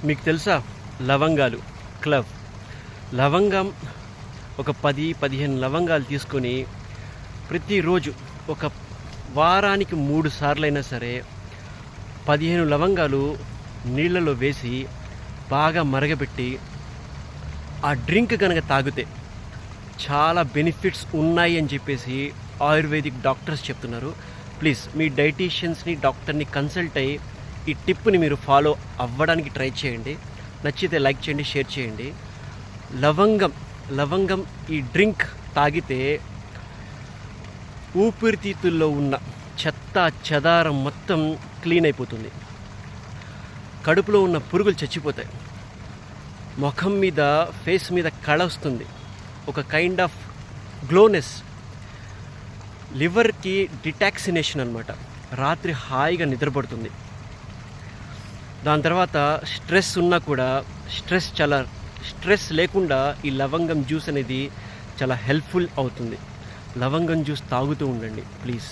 మీకు తెలుసా లవంగాలు, క్లవ్. లవంగం ఒక 10-15 లవంగాలు తీసుకొని ప్రతిరోజు ఒక వారానికి 3 సార్లైనా సరే 15 లవంగాలు నీళ్ళలో వేసి బాగా మరగబెట్టి ఆ డ్రింక్ కనుక తాగితే చాలా బెనిఫిట్స్ ఉన్నాయి అని చెప్పేసి ఆయుర్వేదిక్ డాక్టర్స్ చెప్తున్నారు. ప్లీజ్ మీ డైటీషియన్స్ని, డాక్టర్ని కన్సల్ట్ అయ్యి ఈ టిప్ని మీరు ఫాలో అవ్వడానికి ట్రై చేయండి. నచ్చితే లైక్ చేయండి, షేర్ చేయండి. లవంగం ఈ డ్రింక్ తాగితే ఊపిరితిత్తుల్లో ఉన్న చెత్త చెదారం మొత్తం క్లీన్ అయిపోతుంది. కడుపులో ఉన్న పురుగులు చచ్చిపోతాయి. ముఖం మీద, ఫేస్ మీద కళ వస్తుంది. ఒక కైండ్ ఆఫ్ గ్లోనెస్. లివర్కి డిటాక్సినేషన్ అనమాట. రాత్రి హాయిగా నిద్రపడుతుంది. దాని తర్వాత స్ట్రెస్ ఉన్నా కూడా స్ట్రెస్ లేకుండా ఈ లవంగం జ్యూస్ అనేది చాలా హెల్ప్ఫుల్ అవుతుంది. లవంగం జ్యూస్ తాగుతూ ఉండండి ప్లీజ్.